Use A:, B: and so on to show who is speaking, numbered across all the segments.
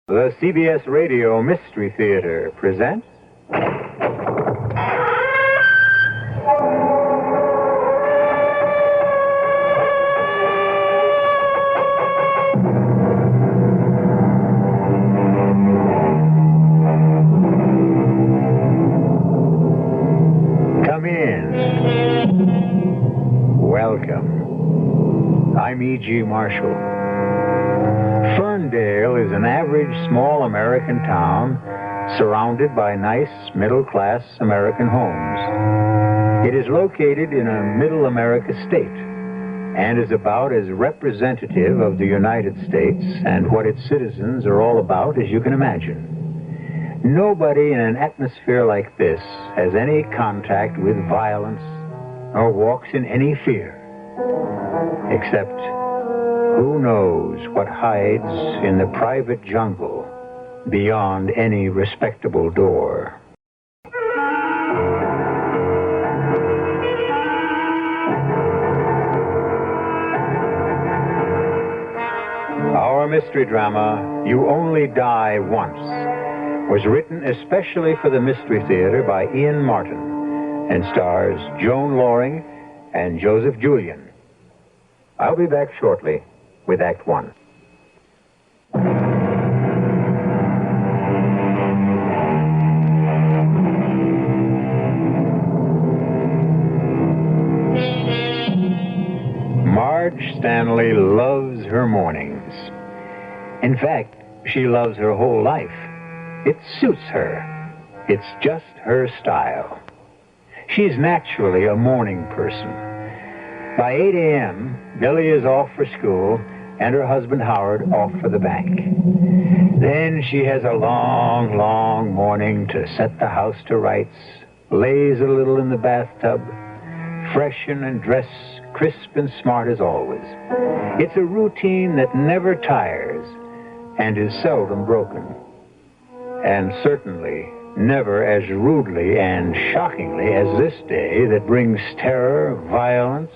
A: The CBS Radio Mystery Theater presents... Come in. Welcome. I'm E.G. Marshall. Ferndale is an average small American town surrounded by nice middle-class American homes. It is located in a middle America state and is about as representative of the United States and what its citizens are all about as you can imagine. Nobody in an atmosphere like this has any contact with violence or walks in any fear, except who knows what hides in the private jungle beyond any respectable door. Our mystery drama, You Only Die Once, was written especially for the Mystery Theater by Ian Martin and stars Joan Loring and Joseph Julian. I'll be back shortly with Act One. Marge Stanley loves her mornings. In fact, she loves her whole life. It suits her. It's just her style. She's naturally a morning person. By 8 a.m., Billy is off for school and her husband Howard off for the bank. Then she has a long, long morning to set the house to rights, laze a little in the bathtub, freshen and dress crisp and smart as always. It's a routine that never tires and is seldom broken. And certainly never as rudely and shockingly as this day that brings terror, violence,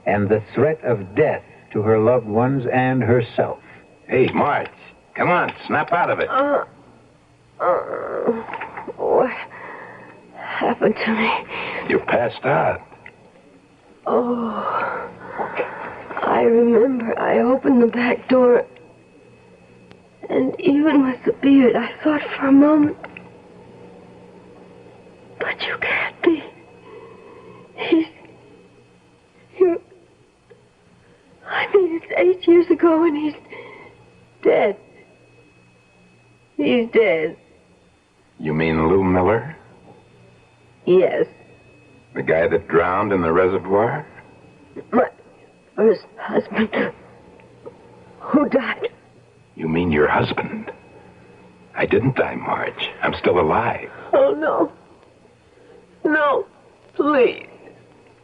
A: and the threat of death to her loved ones and herself.
B: Hey, Marge, come on, snap out of it.
C: What happened to me?
B: You passed out.
C: Oh, I remember I opened the back door, and even with the beard, I thought for a moment, but you can't be. It's 8 years ago, and he's dead. He's dead.
B: You mean Lou Miller?
C: Yes.
B: The guy that drowned in the reservoir?
C: My first husband. Who died?
B: You mean your husband? I didn't die, Marge. I'm still alive.
C: Oh, no. No, please.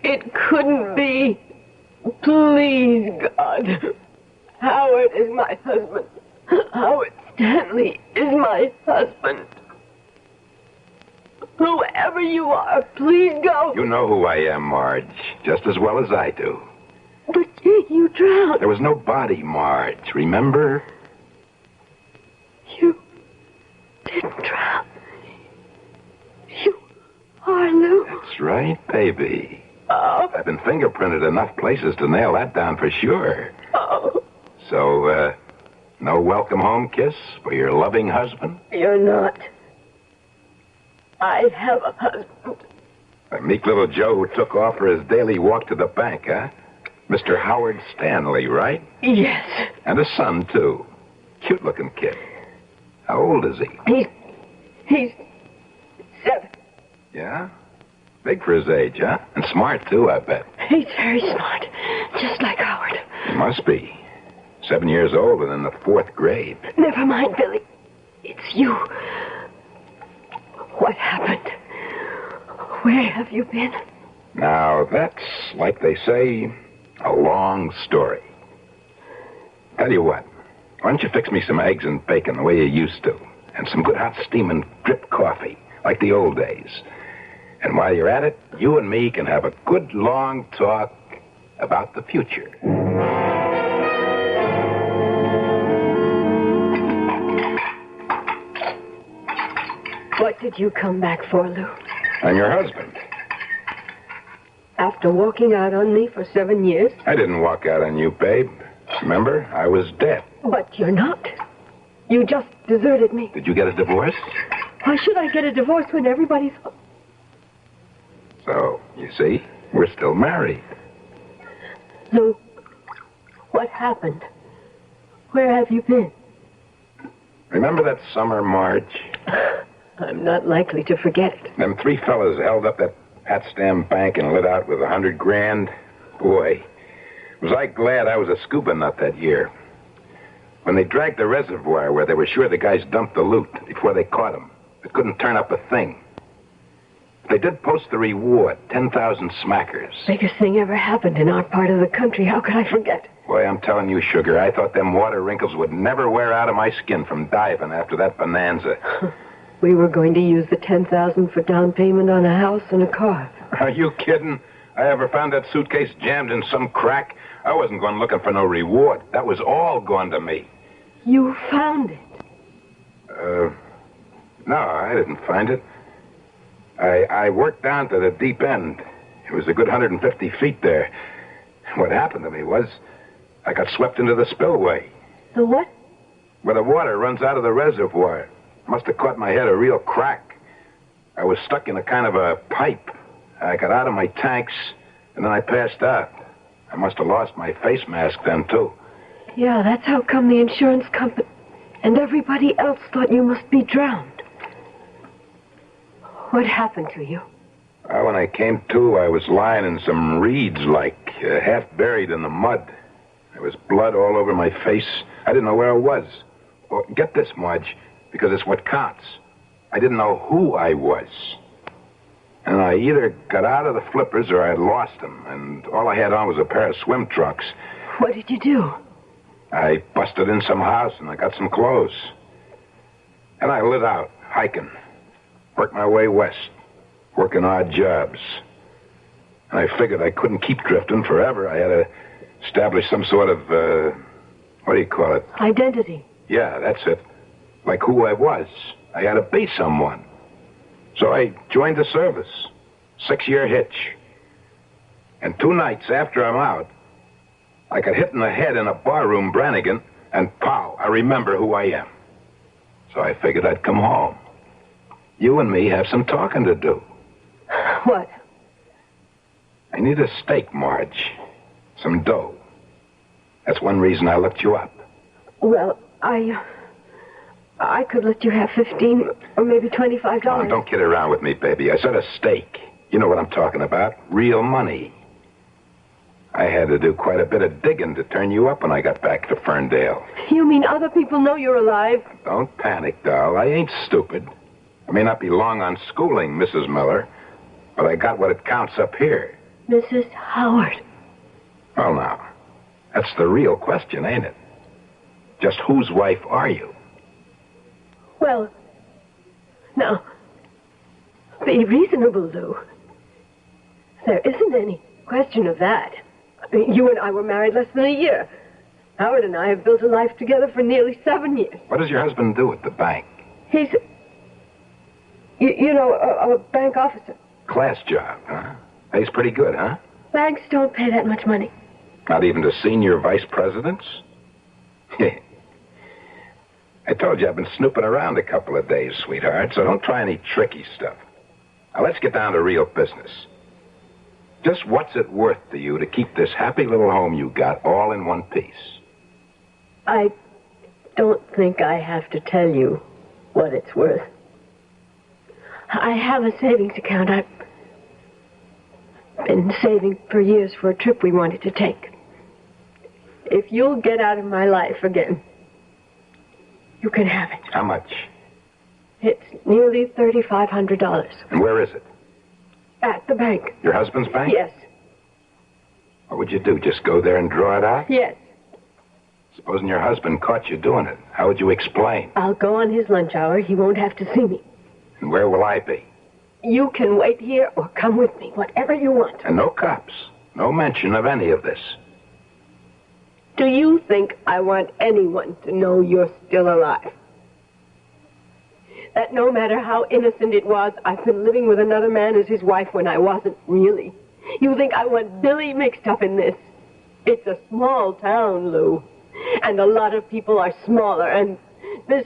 C: It couldn't be. Please, God. Howard is my husband. Howard Stanley is my husband. Whoever you are, please go.
B: You know who I am, Marge, just as well as I do.
C: But you drowned.
B: There was no body, Marge, remember?
C: You didn't drown. You are Lou.
B: That's right, baby.
C: Oh.
B: I've been fingerprinted enough places to nail that down for sure.
C: Oh.
B: So, no welcome home kiss for your loving husband?
C: You're not. I have a husband.
B: A meek little Joe who took off for his daily walk to the bank, huh? Mr. Howard Stanley, right?
C: Yes.
B: And a son, too. Cute-looking kid. How old is he?
C: He's 7.
B: Yeah? Big for his age, huh? And smart, too, I bet.
C: He's very smart, just like Howard.
B: He must be. 7 years old and in the 4th grade.
C: Never mind, Billy. It's you. What happened? Where have you been?
B: Now, that's, like they say, a long story. Tell you what, why don't you fix me some eggs and bacon the way you used to, and some good hot steaming drip coffee, like the old days. And while you're at it, you and me can have a good long talk about the future.
C: What did you come back for, Lou?
B: I'm your husband.
C: After walking out on me for 7 years?
B: I didn't walk out on you, babe. Remember? I was dead.
C: But you're not. You just deserted me.
B: Did you get a divorce?
C: Why should I get a divorce when everybody's...
B: So, you see, we're still married.
C: Lou, what happened? Where have you been?
B: Remember that summer, Marge?
C: I'm not likely to forget it.
B: Them 3 fellas held up that Potsdam bank and lit out with $100 grand. Boy, was I glad I was a scuba nut that year. When they dragged the reservoir where they were sure the guys dumped the loot before they caught them, it couldn't turn up a thing. They did post the reward, 10,000 smackers.
C: Biggest thing ever happened in our part of the country. How could I forget?
B: Boy, I'm telling you, Sugar, I thought them water wrinkles would never wear out of my skin from diving after that bonanza.
C: We were going to use the 10,000 for down payment on a house and a car.
B: Are you kidding? I ever found that suitcase jammed in some crack? I wasn't going looking for no reward. That was all going to me.
C: You found it?
B: No, I didn't find it. I worked down to the deep end. It was a good 150 feet there. What happened to me was I got swept into the spillway.
C: The what?
B: Where the water runs out of the reservoir. Must have caught my head a real crack. I was stuck in a kind of a pipe. I got out of my tanks, and then I passed out. I must have lost my face mask then, too.
C: Yeah, that's how come the insurance company and everybody else thought you must be drowned. What happened to you?
B: When I came to, I was lying in some reeds, half buried in the mud. There was blood all over my face. I didn't know where I was. Well, get this, Marge, because it's what counts. I didn't know who I was. And I either got out of the flippers or I had lost them, and all I had on was a pair of swim trunks.
C: What did you do?
B: I busted in some house and I got some clothes. And I lit out, hiking. Worked my way west, working odd jobs. And I figured I couldn't keep drifting forever. I had to establish some sort of, what do you call it?
C: Identity.
B: Yeah, that's it. Like who I was. I had to be someone. So I joined the service. 6-year hitch. And 2 nights after I'm out, I got hit in the head in a barroom, Brannigan, and pow, I remember who I am. So I figured I'd come home. You and me have some talking to do.
C: What?
B: I need a stake, Marge. Some dough. That's one reason I looked you up.
C: Well, I could let you have $15 or maybe $25.
B: Oh, don't kid around with me, baby. I said a stake. You know what I'm talking about. Real money. I had to do quite a bit of digging to turn you up when I got back to Ferndale.
C: You mean other people know you're alive?
B: Don't panic, doll. I ain't stupid. I may not be long on schooling, Mrs. Miller, but I got what it counts up here.
C: Mrs. Howard.
B: Well, now, that's the real question, ain't it? Just whose wife are you?
C: Well, now, be reasonable, Lou. There isn't any question of that. You and I were married less than a year. Howard and I have built a life together for nearly 7 years.
B: What does your husband do at the bank?
C: He's, a bank officer.
B: Class job, huh? Pays pretty good, huh?
C: Banks don't pay that much money.
B: Not even to senior vice presidents? I told you I've been snooping around a couple of days, sweetheart, so don't try any tricky stuff. Now, let's get down to real business. Just what's it worth to you to keep this happy little home you got all in one piece?
C: I don't think I have to tell you what it's worth. I have a savings account. I've been saving for years for a trip we wanted to take. If you'll get out of my life again, you can have it.
B: How much?
C: It's nearly $3,500.
B: And where is it?
C: At the bank.
B: Your husband's bank?
C: Yes.
B: What would you do, just go there and draw it out?
C: Yes.
B: Supposing your husband caught you doing it, how would you explain?
C: I'll go on his lunch hour. He won't have to see me.
B: And where will I be?
C: You can wait here or come with me, whatever you want.
B: And no cops. No mention of any of this.
C: Do you think I want anyone to know you're still alive? that no matter how innocent it was, I've been living with another man as his wife when I wasn't really. You think I want Billy mixed up in this? It's a small town, Lou. And a lot of people are smaller, and this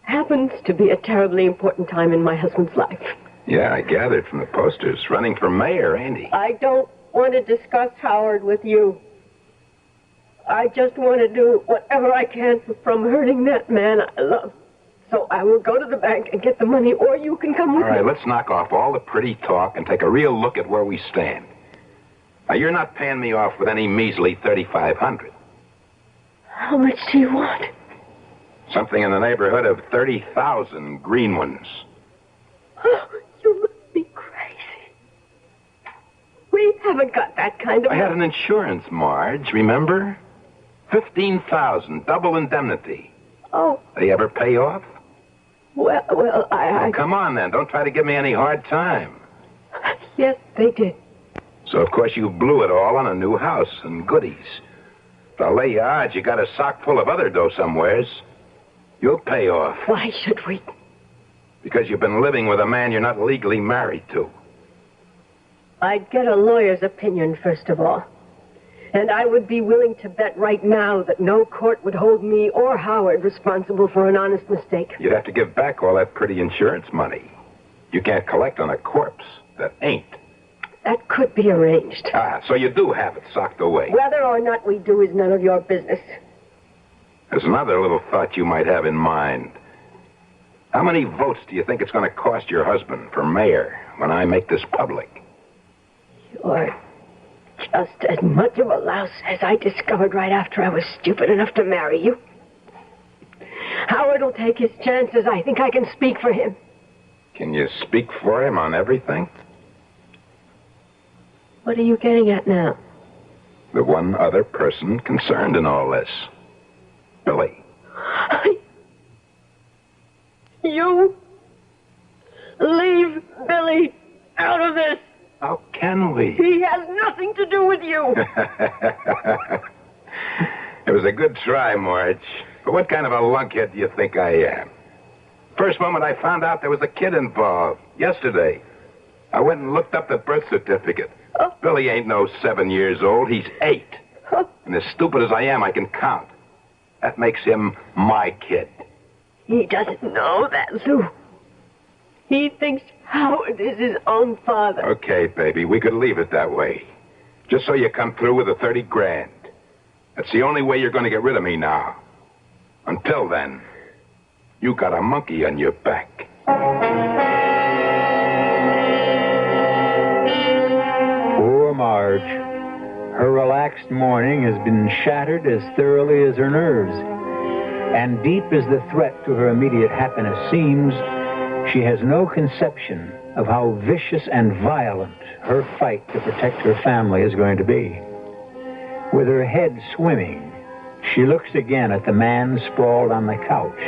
C: happens to be a terribly important time in my husband's life.
B: Yeah, I gathered from the posters. Running for mayor, ain't he?
C: I don't want to discuss Howard with you. I just want to do whatever I can from hurting that man I love. So I will go to the bank and get the money, or you can come with me.
B: All right, let's knock off all the pretty talk and take a real look at where we stand. Now, you're not paying me off with any measly $3,500.
C: How much do you want?
B: Something in the neighborhood of 30,000 green ones.
C: Oh, you must be crazy. We haven't got that kind of...
B: I had an insurance, Marge, remember? 15,000, double indemnity.
C: Oh.
B: They ever pay off?
C: Well,
B: Oh, come on, then. Don't try to give me any hard time.
C: Yes, they did.
B: So, of course, you blew it all on a new house and goodies. But I'll lay you odds you got a sock full of other dough somewheres. You'll pay off.
C: Why should we?
B: Because you've been living with a man you're not legally married to.
C: I'd get a lawyer's opinion, first of all. And I would be willing to bet right now that no court would hold me or Howard responsible for an honest mistake.
B: You'd have to give back all that pretty insurance money. You can't collect on a corpse that ain't.
C: That could be arranged.
B: Ah, so you do have it socked away.
C: Whether or not we do is none of your business.
B: There's another little thought you might have in mind. How many votes do you think it's going to cost your husband for mayor when I make this public?
C: You're just as much of a louse as I discovered right after I was stupid enough to marry you. Howard will take his chances. I think I can speak for him.
B: Can you speak for him on everything?
C: What are you getting at now?
B: The one other person concerned in all this. Billy.
C: You leave Billy out of this.
B: How can we?
C: He has nothing to do with you.
B: It was a good try, Marge. But what kind of a lunkhead do you think I am? First moment I found out there was a kid involved, yesterday, I went and looked up the birth certificate.
C: Oh.
B: Billy ain't no 7 years old. He's 8.
C: Oh.
B: And as stupid as I am, I can count. That makes him my kid.
C: He doesn't know that, Lou. He thinks Howard is his own father.
B: Okay, baby, we could leave it that way. Just so you come through with the 30 grand. That's the only way you're going to get rid of me now. Until then, you got a monkey on your back.
A: Poor Marge. Her relaxed morning has been shattered as thoroughly as her nerves. And deep as the threat to her immediate happiness seems, she has no conception of how vicious and violent her fight to protect her family is going to be. With her head swimming, she looks again at the man sprawled on the couch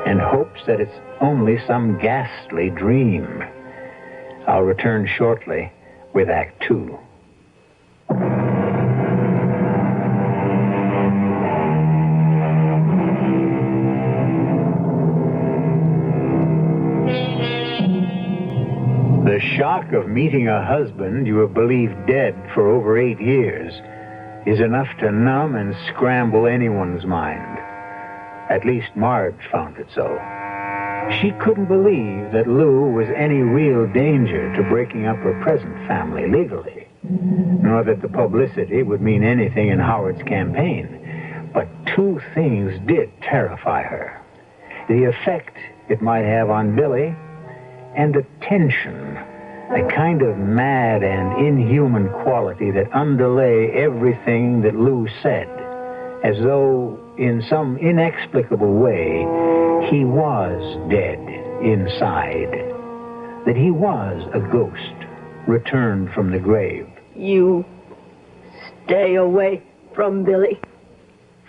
A: and hopes that it's only some ghastly dream. I'll return shortly with Act 2. The shock of meeting a husband you have believed dead for over 8 years is enough to numb and scramble anyone's mind. At least Marge found it so. She couldn't believe that Lou was any real danger to breaking up her present family legally, nor that the publicity would mean anything in Howard's campaign. But 2 things did terrify her: the effect it might have on Billy, and the tension, a kind of mad and inhuman quality that underlay everything that Lou said, as though, in some inexplicable way, he was dead inside, that he was a ghost returned from the grave.
C: You stay away from Billy.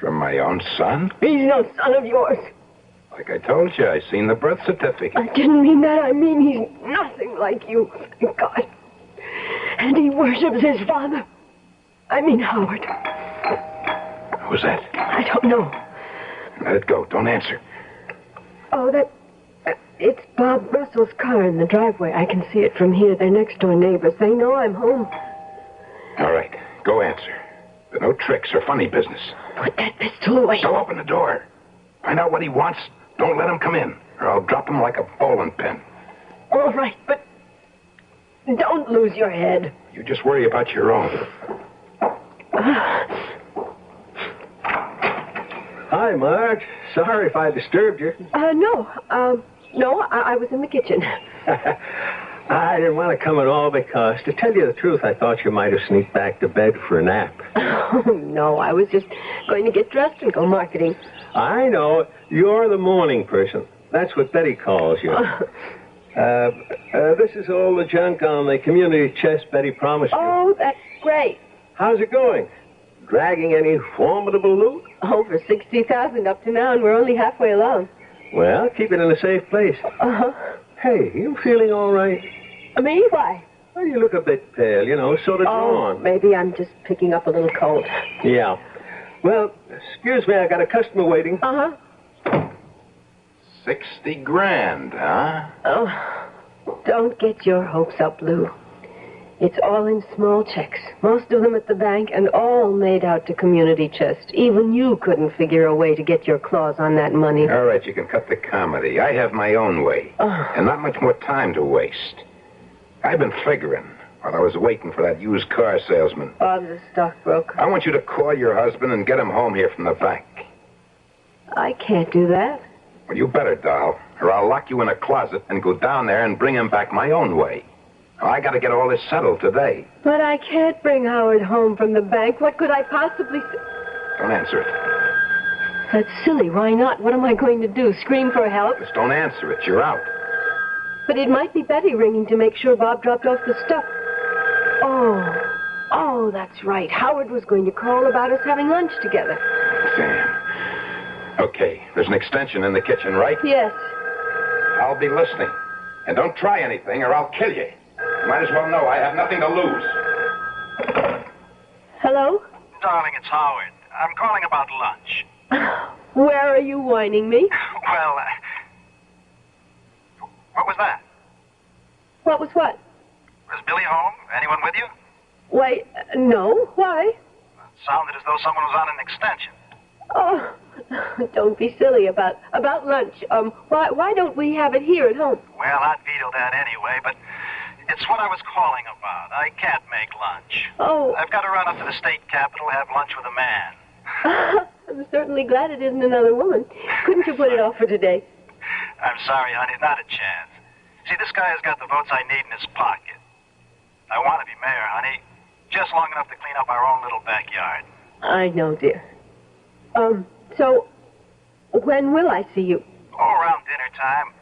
B: From my own son?
C: He's no son of yours.
B: Like I told you, I seen the birth certificate.
C: I didn't mean that. I mean he's nothing like you, thank God. And he worships his father. I mean Howard.
B: Who's that?
C: I don't know.
B: Let it go. Don't answer.
C: Oh, it's Bob Russell's car in the driveway. I can see it from here. They're next door neighbors. They know I'm home.
B: All right, go answer. But no tricks or funny business.
C: Put that pistol away.
B: Don't open the door. Find out what he wants. Don't let him come in, or I'll drop him like a bowling pin.
C: All right, but don't lose your head.
B: You just worry about your own.
D: Hi, Marge. Sorry if I disturbed you.
C: No, I was in the kitchen.
D: I didn't want to come at all because, to tell you the truth, I thought you might have sneaked back to bed for a nap.
C: Oh, no, I was just going to get dressed and go marketing.
D: I know. You're the morning person. That's what Betty calls you. This is all the junk on the community chest Betty promised you.
C: Oh, that's great.
D: How's it going? Dragging any formidable loot?
C: Over 60,000 up to now, and we're only halfway along.
D: Well, keep it in a safe place.
C: Uh-huh.
D: Hey, you feeling all right?
C: Me? Why?
D: Well, you look a bit pale, sort of drawn.
C: Maybe I'm just picking up a little cold.
D: Yeah. Well, excuse me, I got a customer waiting.
C: Uh-huh.
B: 60 grand, huh?
C: Oh, don't get your hopes up, Lou. It's all in small checks, most of them at the bank, and all made out to community chest. Even you couldn't figure a way to get your claws on that money.
B: All right, you can cut the comedy. I have my own way, and not much more time to waste. I've been figuring while I was waiting for that used car salesman.
C: Bob's a stockbroker.
B: I want you to call your husband and get him home here from the bank.
C: I can't do that.
B: Well, you better, doll, or I'll lock you in a closet and go down there and bring him back my own way. I got to get all this settled today.
C: But I can't bring Howard home from the bank. What could I possibly...
B: Don't answer it.
C: That's silly. Why not? What am I going to do? Scream for help?
B: Just don't answer it. You're out.
C: But it might be Betty ringing to make sure Bob dropped off the stuff. Oh, that's right. Howard was going to call about us having lunch together.
B: Sam. Okay, there's an extension in the kitchen, right?
C: Yes.
B: I'll be listening. And don't try anything or I'll kill you. You might as well know I have nothing to lose.
C: Hello?
E: Darling, it's Howard. I'm calling about lunch.
C: Where are you whining me?
E: Well, what was that?
C: What was what?
E: Was Billy home? Anyone with you?
C: Why, no. Why?
E: It sounded as though someone was on an extension.
C: Oh, don't be silly about lunch. Why don't we have it here at home?
E: Well, I'd veto that anyway, but it's what I was calling about. I can't make lunch.
C: Oh.
E: I've got to run up to the state capitol, have lunch with a man.
C: I'm certainly glad it isn't another woman. Couldn't you put it off for today?
E: I'm sorry, honey, not a chance. See, this guy has got the votes I need in his pocket. I want to be mayor, honey, just long enough to clean up our own little backyard.
C: I know, dear. So, when will I see you?
E: Oh, around dinner time.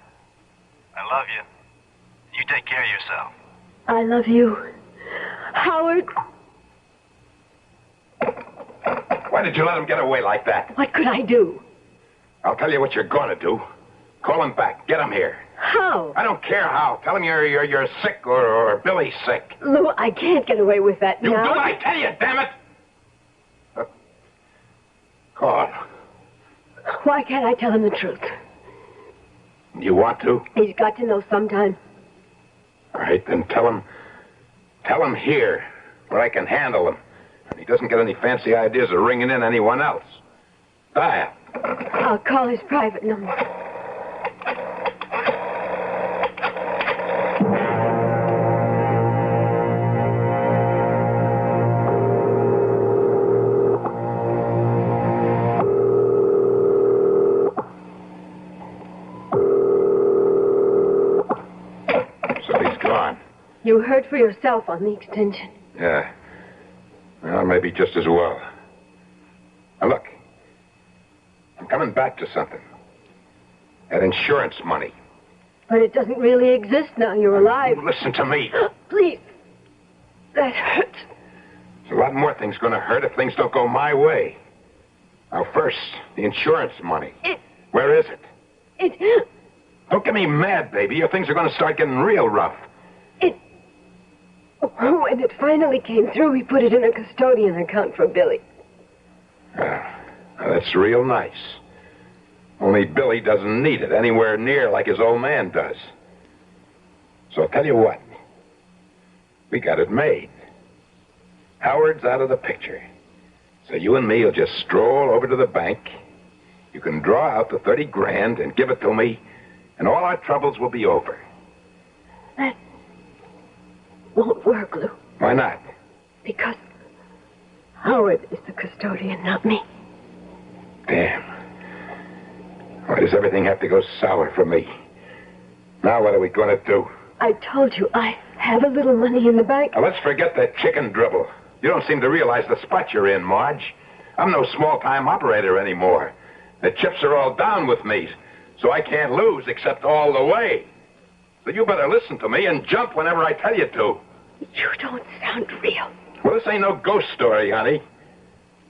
E: I love you. You take care of yourself.
C: I love you. Howard.
B: Why did you let him get away like that?
C: What could I do?
B: I'll tell you what you're going to do. Call him back. Get him here.
C: How?
B: I don't care how. Tell him you're sick or Billy's sick.
C: Lou, I can't get away with that
B: You
C: now.
B: do what I tell you, damn it! Call him.
C: Why can't I tell him the truth?
B: You want to?
C: He's got to know sometime.
B: All right, then tell him here, where I can handle him. And he doesn't get any fancy ideas of ringing in anyone else. Dial.
C: I'll call his private number. You heard for yourself on the extension.
B: Yeah. Well, maybe just as well. Now, look. I'm coming back to something. That insurance money.
C: But it doesn't really exist now you're alive.
B: Listen to me.
C: Please. That hurts.
B: There's a lot more things going to hurt if things don't go my way. Now, first, the insurance money. Where is it? Don't get me mad, baby, or things are going to start getting real rough.
C: When it finally came through, we put it in a custodian account for Billy.
B: Now that's real nice. Only Billy doesn't need it anywhere near like his old man does. So I'll tell you what. We got it made. Howard's out of the picture. So you and me will just stroll over to the bank. You can draw out the 30 grand and give it to me, and all our troubles will be over.
C: That won't work, Lou.
B: Why not?
C: Because Howard is the custodian, not me.
B: Damn. Why does everything have to go sour for me? Now what are we going to do?
C: I told you I have a little money in the bank.
B: Now let's forget that chicken dribble. You don't seem to realize the spot you're in, Marge. I'm no small-time operator anymore. The chips are all down with me, so I can't lose except all the way. So you better listen to me and jump whenever I tell you to.
C: You don't sound real.
B: Well, this ain't no ghost story, honey.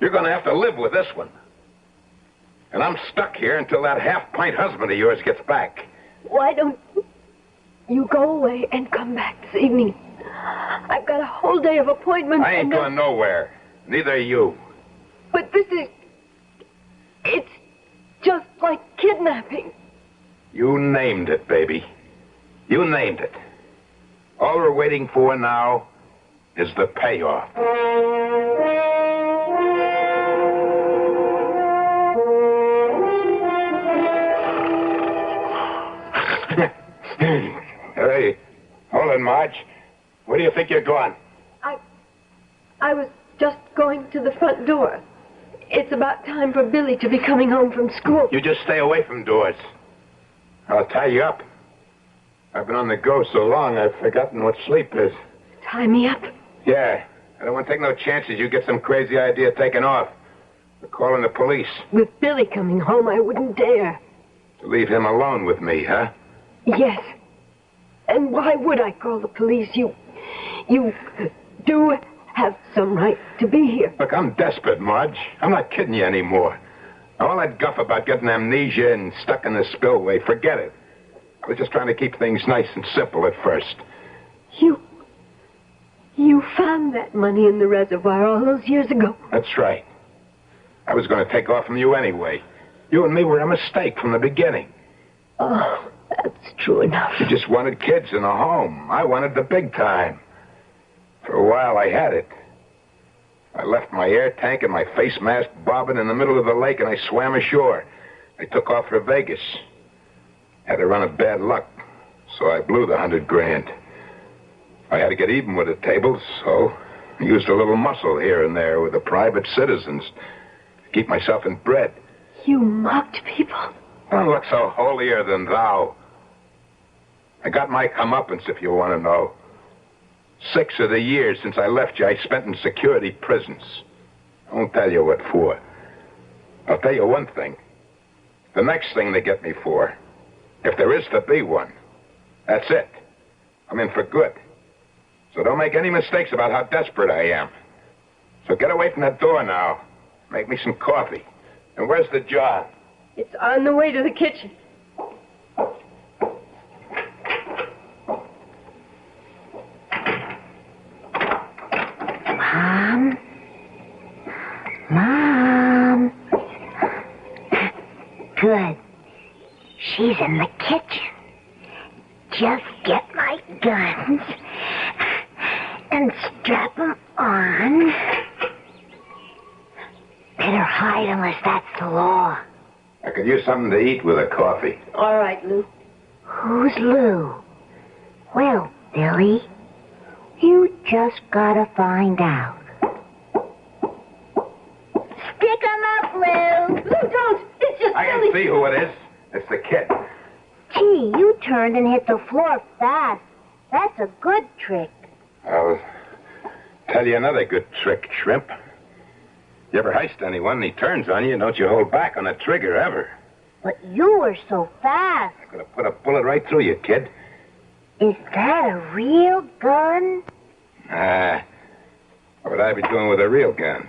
B: You're going to have to live with this one. And I'm stuck here until that half-pint husband of yours gets back.
C: Why don't you go away and come back this evening? I've got a whole day of appointments.
B: I ain't going nowhere. Neither are you.
C: But this is... It's just like kidnapping.
B: You named it, baby. You named it. All we're waiting for now is the payoff. Hey, hold it, Marge. Where do you think you're going?
C: I was just going to the front door. It's about time for Billy to be coming home from school.
B: You just stay away from doors. I'll tie you up. I've been on the go so long, I've forgotten what sleep is.
C: Tie me up?
B: Yeah. I don't want to take no chances you get some crazy idea taken off. We're calling the police.
C: With Billy coming home, I wouldn't dare.
B: To leave him alone with me, huh?
C: Yes. And why would I call the police? You do have some right to be here.
B: Look, I'm desperate, Marge. I'm not kidding you anymore. All that guff about getting amnesia and stuck in the spillway, forget it. I was just trying to keep things nice and simple at first.
C: You found that money in the reservoir all those years ago.
B: That's right. I was going to take off from you anyway. You and me were a mistake from the beginning.
C: Oh, that's true enough.
B: You just wanted kids in a home. I wanted the big time. For a while, I had it. I left my air tank and my face mask bobbing in the middle of the lake, and I swam ashore. I took off for Vegas. Had a run of bad luck, so I blew the 100 grand. I had to get even with the tables, so I used a little muscle here and there with the private citizens to keep myself in bread.
C: You mocked people?
B: Don't look so holier than thou. I got my comeuppance, if you want to know. 6 of the years since I left you, I spent in security prisons. I won't tell you what for. I'll tell you one thing. The next thing they get me for, if there is to be one, that's it. I'm in for good. So don't make any mistakes about how desperate I am. So get away from that door now. Make me some coffee. And where's the jar?
C: It's on the way to the kitchen.
F: Mom. Good. She's in the kitchen. Just get my guns and strap them on. Better hide unless that's the law.
B: I could use something to eat with a coffee.
C: All right, Lou.
F: Who's Lou? Well, Billy, you just gotta find out. Stick 'em up, Lou.
C: Lou, don't. It's just
B: I
C: Billy.
B: can see who it is. It's the kid.
F: Gee, you turned and hit the floor fast. That's a good trick.
B: I'll tell you another good trick, Shrimp. You ever heist anyone and he turns on you, don't you hold back on the trigger ever.
F: But you were so fast.
B: I could have put a bullet right through you, kid.
F: Is that a real gun?
B: What would I be doing with a real gun?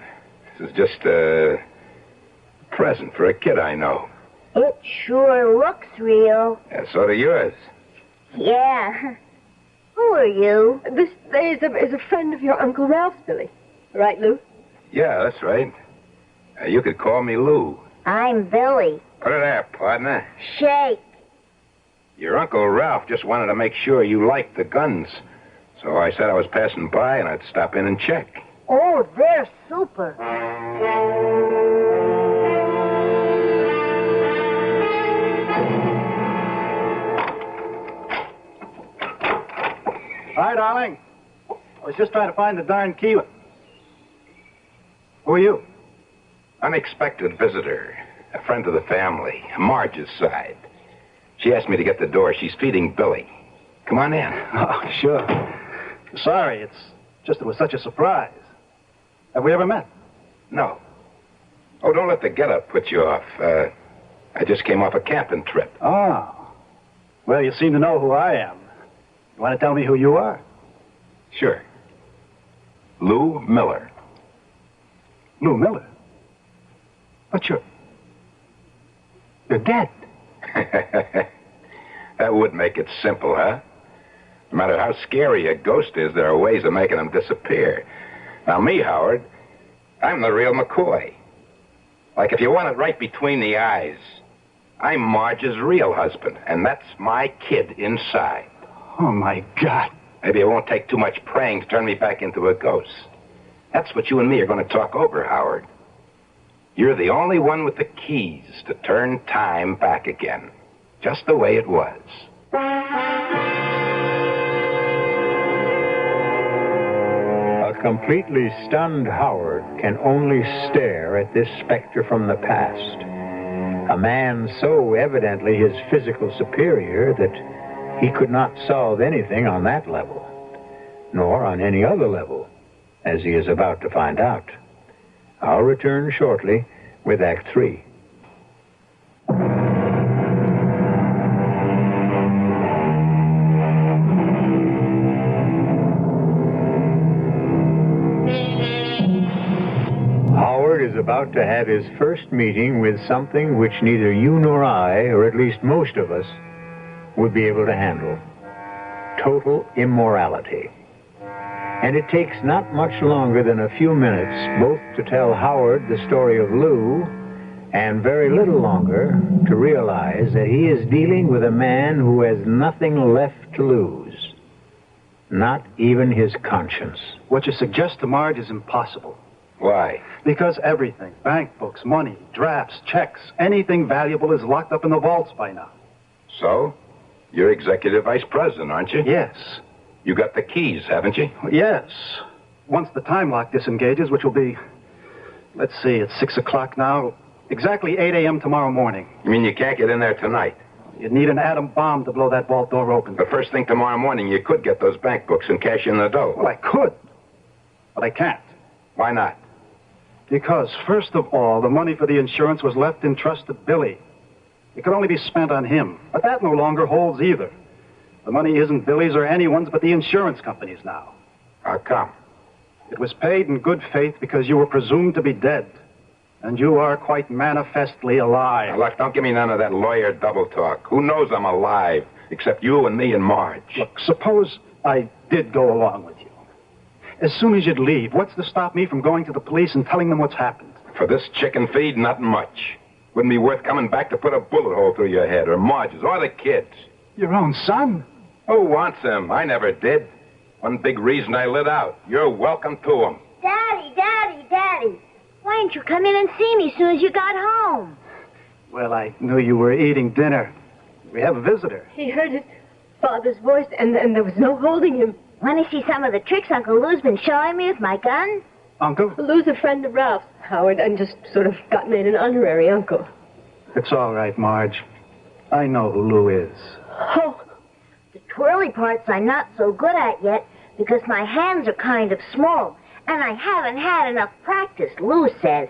B: This is just a present for a kid I know.
F: It sure looks real.
B: Yeah, so do yours.
F: Yeah. Who are you?
C: This is a friend of your Uncle Ralph's, Billy. Right, Lou?
B: Yeah, that's right. You could call me Lou.
F: I'm Billy.
B: Put it there, partner.
F: Shake.
B: Your Uncle Ralph just wanted to make sure you liked the guns. So I said I was passing by and I'd stop in and check.
F: Oh, they're super.
G: Hi, darling. I was just trying to find the darn key. Who are you?
B: Unexpected visitor. A friend of the family. Marge's side. She asked me to get the door. She's feeding Billy. Come on in.
G: Oh, sure. Sorry, it's just it was such a surprise. Have we ever met?
B: No. Oh, don't let the getup put you off. I just came off a camping trip.
G: Oh. Well, you seem to know who I am. You want to tell me who you are?
B: Sure. Lou Miller.
G: Lou Miller? But you're dead.
B: That would make it simple, huh? No matter how scary a ghost is, there are ways of making them disappear. Now, me, Howard, I'm the real McCoy. Like, if you want it right between the eyes, I'm Marge's real husband, and that's my kid inside.
G: Oh, my God.
B: Maybe it won't take too much praying to turn me back into a ghost. That's what you and me are going to talk over, Howard. You're the only one with the keys to turn time back again, just the way it was.
A: A completely stunned Howard can only stare at this specter from the past. A man so evidently his physical superior that he could not solve anything on that level, nor on any other level, as he is about to find out. I'll return shortly with Act 3. Howard is about to have his first meeting with something which neither you nor I, or at least most of us, would be able to handle. Total immorality. And it takes not much longer than a few minutes both to tell Howard the story of Lou, and very little longer to realize that he is dealing with a man who has nothing left to lose. Not even his conscience.
G: What you suggest to Marge is impossible.
B: Why?
G: Because everything, bank books, money, drafts, checks, anything valuable is locked up in the vaults by now.
B: So? You're executive vice president, aren't you?
G: Yes.
B: You got the keys, haven't you?
G: Yes. Once the time lock disengages, which will be, let's see, it's 6 o'clock now, exactly 8 a.m. tomorrow morning.
B: You mean you can't get in there tonight?
G: You'd need an atom bomb to blow that vault door open.
B: The first thing tomorrow morning, you could get those bank books and cash in the dough.
G: Well, I could, but I can't.
B: Why not?
G: Because, first of all, the money for the insurance was left in trust to Billy. It could only be spent on him, but that no longer holds either. The money isn't Billy's or anyone's but the insurance company's now.
B: How come?
G: It was paid in good faith because you were presumed to be dead. And you are quite manifestly alive.
B: Now, look, don't give me none of that lawyer double talk. Who knows I'm alive, except you and me and Marge?
G: Look, suppose I did go along with you. As soon as you'd leave, what's to stop me from going to the police and telling them what's happened?
B: For this chicken feed, not much. Wouldn't be worth coming back to put a bullet hole through your head, or Marge's, or the kids.
G: Your own son?
B: Who wants him? I never did. One big reason I lit out. You're welcome to him.
F: Daddy. Why didn't you come in and see me as soon as you got home?
G: Well, I knew you were eating dinner. We have a visitor.
C: He heard his father's voice, and there was no holding him.
F: Want to see some of the tricks Uncle Lou's been showing me with my gun?
G: Uncle?
C: Lou's a friend of Ralph's, Howard, and just sort of got made an honorary uncle.
G: It's all right, Marge. I know who Lou is.
C: Oh,
F: The twirly parts I'm not so good at yet because my hands are kind of small, and I haven't had enough practice, Lou says.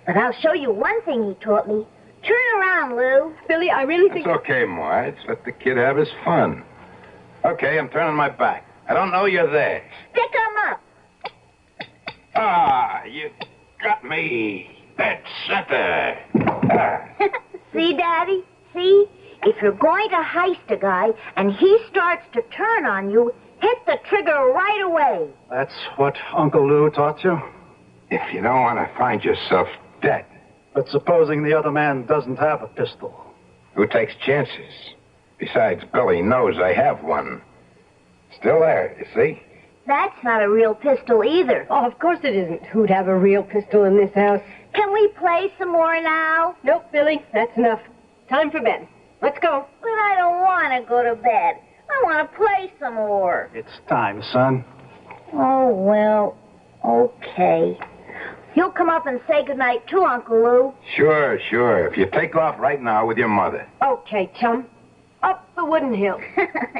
F: But I'll show you one thing he taught me. Turn around, Lou.
C: Billy, I really think...
B: It's okay, Marge. Let the kid have his fun. Okay, I'm turning my back. I don't know you're there.
F: Stick 'em up.
B: Ah, you got me. Dead center. Ah.
F: See, Daddy? See? If you're going to heist a guy and he starts to turn on you, hit the trigger right away.
G: That's what Uncle Lou taught you?
B: If you don't want to find yourself dead,
G: But supposing the other man doesn't have a pistol?
B: Who takes chances? Besides, Billy knows I have one. Still there, you see?
F: That's not a real pistol either.
C: Oh, of course it isn't. Who'd have a real pistol in this house?
F: Can we play some more now?
C: Nope, Billy. That's enough. Time for bed. Let's go.
F: But I don't want to go to bed. I want to play some more.
G: It's time, son.
F: Oh, well, okay. You'll come up and say goodnight too, Uncle Lou.
B: Sure. If you take off right now with your mother.
C: Okay, chum. Up the wooden hill.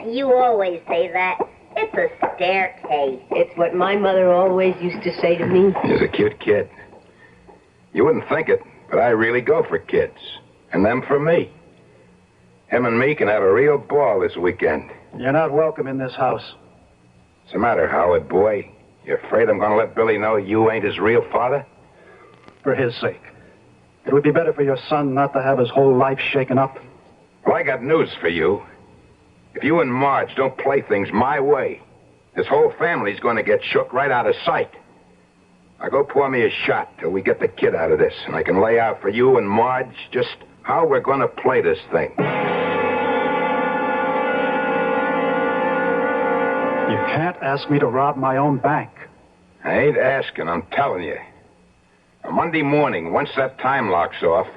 F: You always say that. It's a staircase.
C: It's what my mother always used to say to me.
B: He's a cute kid. You wouldn't think it, but I really go for kids. And them for me. Him and me can have a real ball this weekend.
G: You're not welcome in this house.
B: What's the matter, Howard, boy? You afraid I'm going to let Billy know you ain't his real father?
G: For his sake. It would be better for your son not to have his whole life shaken up.
B: Well, I got news for you. If you and Marge don't play things my way, this whole family's going to get shook right out of sight. Now go pour me a shot till we get the kid out of this, and I can lay out for you and Marge just how we're going to play this thing.
G: You can't ask me to rob my own bank.
B: I ain't asking, I'm telling you. On Monday morning, once that time locks off,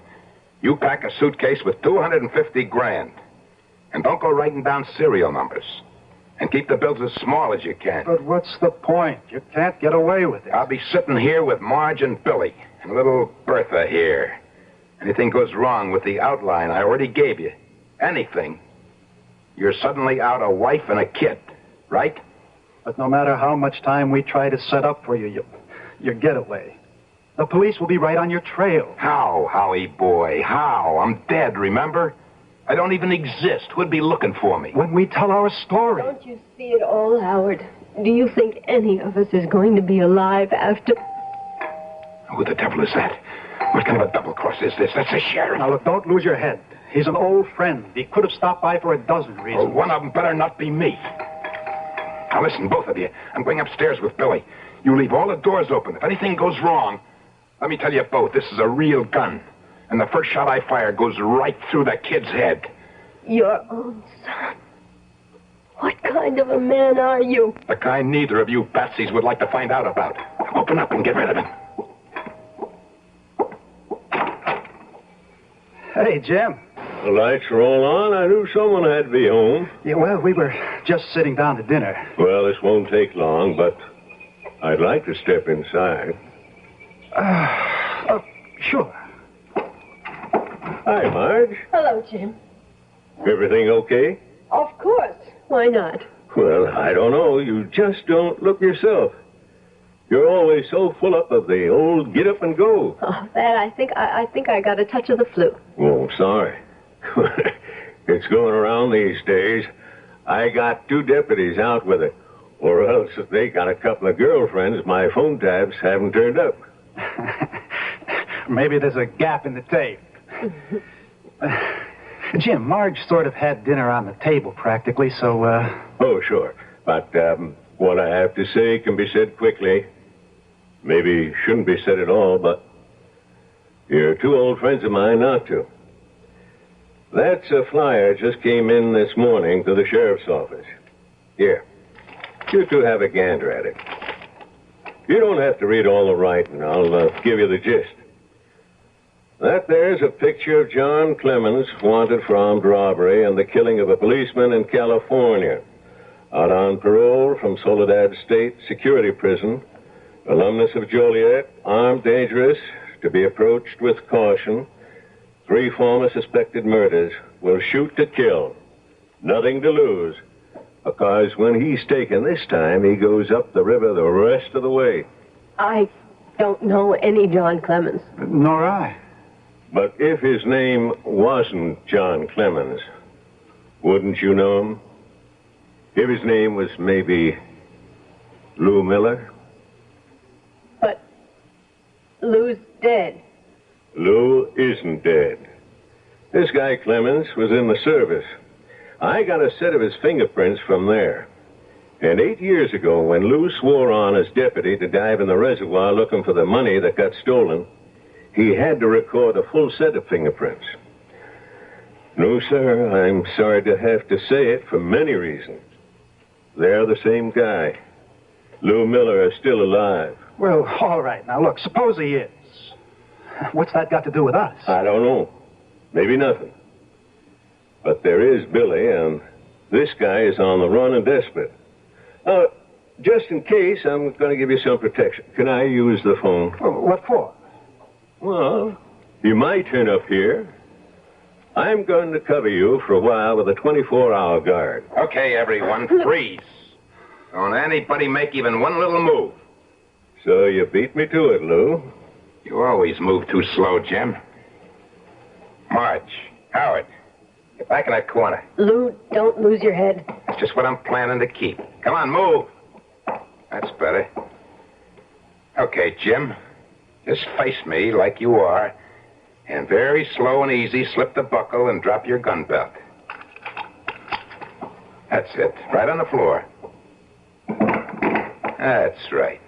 B: you pack a suitcase with 250 grand. And don't go writing down serial numbers. And keep the bills as small as you can.
G: But what's the point? You can't get away with it.
B: I'll be sitting here with Marge and Billy and little Bertha here. Anything goes wrong with the outline I already gave you, anything, you're suddenly out a wife and a kid, right?
G: But no matter how much time we try to set up for you, your getaway, the police will be right on your trail.
B: How, Howie boy, how? I'm dead, remember? I don't even exist. Who'd be looking for me?
G: When we tell our story.
C: Don't you see it all, Howard? Do you think any of us is going to be alive after...
B: Who the devil is that? What kind of a double cross is this? That's the sheriff.
G: Now, look, don't lose your head. He's an old friend. He could have stopped by for a dozen reasons.
B: Well, one of them better not be me. Now, listen, both of you. I'm going upstairs with Billy. You leave all the doors open. If anything goes wrong, let me tell you both, this is a real gun. And the first shot I fire goes right through the kid's head.
C: Your own son. What kind of a man are you?
B: The kind neither of you patsies would like to find out about. Open up and get rid of him.
G: Hey, Jim.
D: The lights are all on. I knew someone had to be home.
G: Yeah, well, we were just sitting down to dinner.
D: Well, this won't take long, but I'd like to step inside.
G: Sure.
D: Hi, Marge.
C: Hello, Jim.
D: Everything okay?
C: Of course. Why not?
D: Well, I don't know. You just don't look yourself. You're always so full up of the old get up and go.
C: Oh, that I think I got a touch of the flu.
D: Oh, sorry. It's going around these days. I got 2 deputies out with it. Or else if they got a couple of girlfriends, my phone tabs haven't turned up.
G: Maybe there's a gap in the tape. Jim, Marge sort of had dinner on the table practically, so,
D: Oh, sure. But what I have to say can be said quickly. Maybe shouldn't be said at all, but you're 2 old friends of mine not to. That's a flyer just came in this morning to the sheriff's office. Here. You 2 have a gander at it. You don't have to read all the writing. I'll give you the gist. That there's a picture of John Clemens, wanted for armed robbery and the killing of a policeman in California. Out on parole from Soledad State Security Prison. Alumnus of Joliet, armed, dangerous, to be approached with caution. 3 former suspected murders. Will shoot to kill. Nothing to lose. Because when he's taken this time, he goes up the river the rest of the way.
C: I don't know any John Clemens.
G: nor I.
D: But if his name wasn't John Clemens, wouldn't you know him? If his name was maybe Lou Miller?
C: But Lou's dead.
D: Lou isn't dead. This guy Clemens was in the service. I got a set of his fingerprints from there. And 8 years ago, when Lou swore on as deputy to dive in the reservoir looking for the money that got stolen, he had to record a full set of fingerprints. No, sir, I'm sorry to have to say it for many reasons. They're the same guy. Lou Miller is still alive.
G: Well, all right. Now, look, suppose he is. What's that got to do with us?
D: I don't know. Maybe nothing. But there is Billy, and this guy is on the run and desperate. Just in case, I'm going to give you some protection. Can I use the phone?
G: Well, what for?
D: Well, you might turn up here. I'm going to cover you for a while with a 24-hour guard.
B: Okay, everyone, freeze. Don't anybody make even one little move.
D: So you beat me to it, Lou.
B: You always move too slow, Jim. Marge, Howard, get back in that corner.
C: Lou, don't lose your head.
B: That's just what I'm planning to keep. Come on, move. That's better. Okay, Jim. Just face me like you are, and very slow and easy, slip the buckle and drop your gun belt. That's it. Right on the floor. That's right.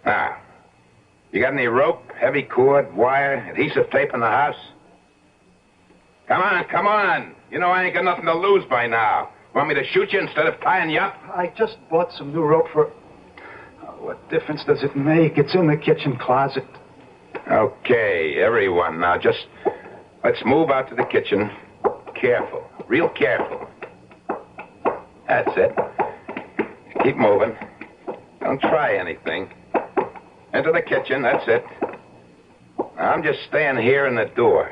B: Now, you got any rope, heavy cord, wire, adhesive tape in the house? Come on, come on. You know I ain't got nothing to lose by now. Want me to shoot you instead of tying you up?
G: I just bought some new rope for... Oh, what difference does it make? It's in the kitchen closet.
B: Okay, everyone. Now just let's move out to the kitchen. Careful. Real careful. That's it. Keep moving. Don't try anything. Into the kitchen. That's it. Now, I'm just staying here in the door.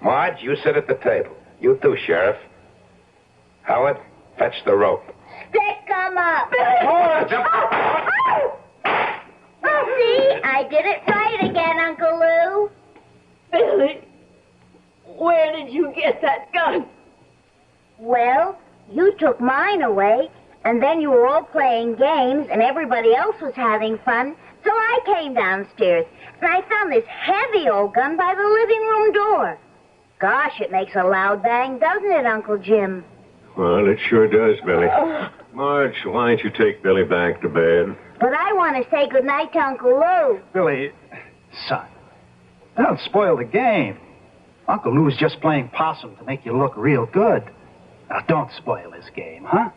B: Marge, you sit at the table. You too, Sheriff. Howard, fetch the rope.
F: Stick 'em up.
B: Marge!
F: See, I did it right again, Uncle Lou.
C: Billy, where did you get that gun?
F: Well, you took mine away, and then you were all playing games, and everybody else was having fun, so I came downstairs, and I found this heavy old gun by the living room door. Gosh, it makes a loud bang, doesn't it, Uncle Jim?
D: Well, it sure does, Billy. Marge, why don't you take Billy back to bed?
F: But I want to say goodnight to Uncle Lou.
G: Billy, son, don't spoil the game. Uncle Lou's just playing possum to make you look real good. Now, don't spoil his game, huh?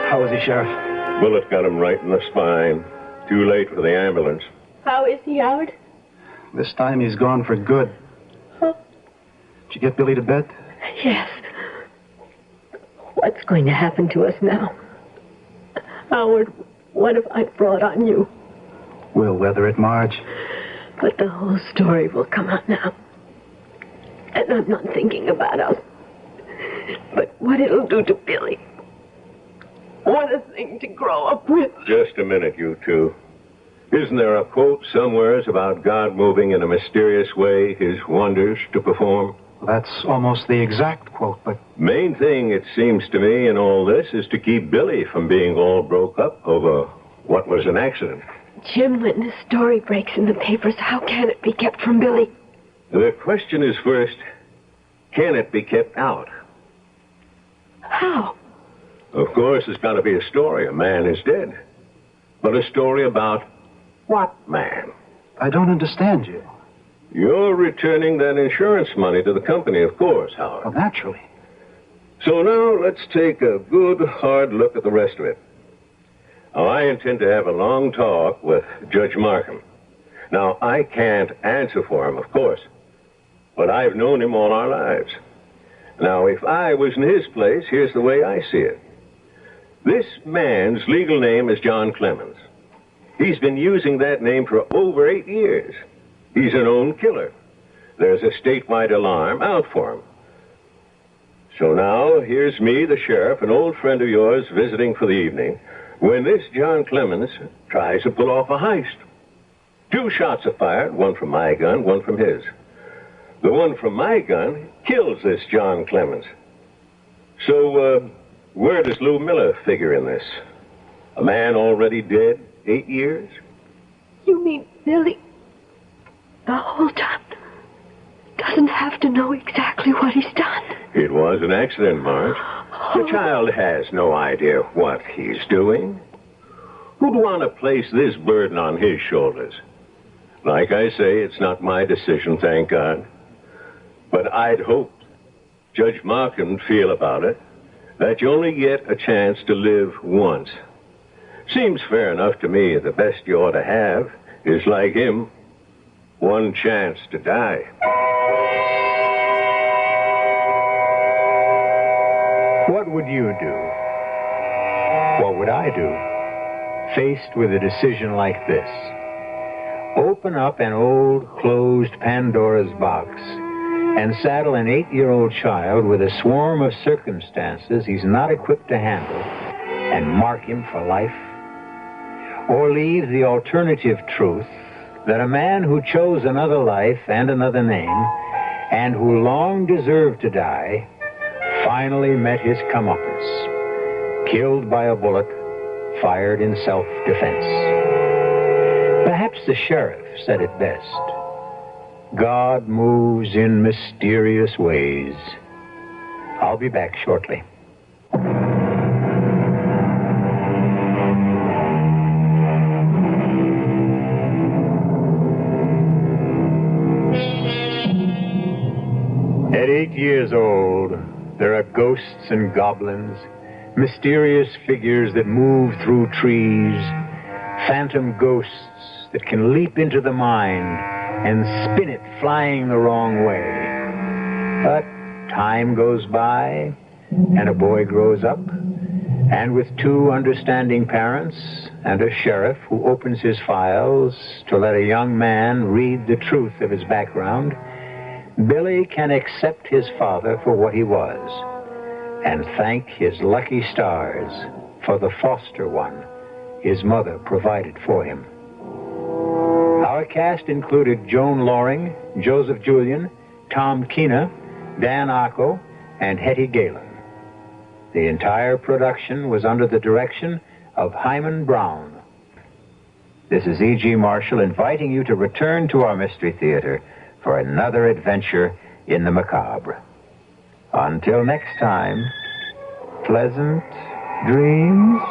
G: How is he, Sheriff?
D: Bullet got him right in the spine. Too late for the ambulance.
C: How is he, Howard?
G: This time he's gone for good.
C: Oh.
G: Did you get Billy to bed?
C: Yes. What's going to happen to us now? Howard, what have I brought on you?
G: We'll weather it, Marge.
C: But the whole story will come out now. And I'm not thinking about us. But what it'll do to Billy. What a thing to grow up with.
D: Just a minute, you two. Isn't there a quote somewheres about God moving in a mysterious way his wonders to perform?
G: That's almost the exact quote, but...
D: Main thing, it seems to me, in all this is to keep Billy from being all broke up over what was an accident.
C: Jim, when this story breaks in the papers, how can it be kept from Billy?
D: The question is first, can it be kept out?
C: How?
D: Of course, it's got to be a story. A man is dead. But a story about what man?
G: I don't understand you.
D: You're returning that insurance money to the company, of course, Howard.
G: Well, naturally.
D: So now let's take a good, hard look at the rest of it. Now, I intend to have a long talk with Judge Markham. Now, I can't answer for him, of course, but I've known him all our lives. Now, if I was in his place, here's the way I see it. This man's legal name is John Clemens. He's been using that name for over 8 years. He's a known killer. There's a statewide alarm out for him. So now, here's me, the sheriff, an old friend of yours, visiting for the evening, when this John Clemens tries to pull off a heist. 2 shots are fired, one from my gun, one from his. The one from my gun kills this John Clemens. So, where does Lou Miller figure in this? A man already dead 8 years?
C: You mean Billy, the whole time, doesn't have to know exactly what he's done?
D: It was an accident, Marge. The child has no idea what he's doing. Who'd want to place this burden on his shoulders? Like I say, it's not my decision, thank God. But I'd hoped Judge Markham would feel about it that you only get a chance to live once. Seems fair enough to me. The best you ought to have is, like him, one chance to die.
A: What would you do? What would I do? Faced with a decision like this. Open up an old, closed Pandora's box and saddle an 8-year-old child with a swarm of circumstances he's not equipped to handle and mark him for life? Or leave the alternative truth that a man who chose another life and another name and who long deserved to die finally met his comeuppance, killed by a bullet fired in self-defense. Perhaps the sheriff said it best. God moves in mysterious ways. I'll be back shortly. At 8 years old, there are ghosts and goblins, mysterious figures that move through trees, phantom ghosts that can leap into the mind and spin it flying the wrong way. But time goes by, and a boy grows up, and with 2 understanding parents and a sheriff who opens his files to let a young man read the truth of his background, Billy can accept his father for what he was and thank his lucky stars for the foster one his mother provided for him. Our cast included Joan Loring, Joseph Julian, Tom Keena, Dan Acco, and Hetty Galen. The entire production was under the direction of Hyman Brown. This is E.G. Marshall inviting you to return to our Mystery Theater for another adventure in the macabre. Until next time, pleasant dreams.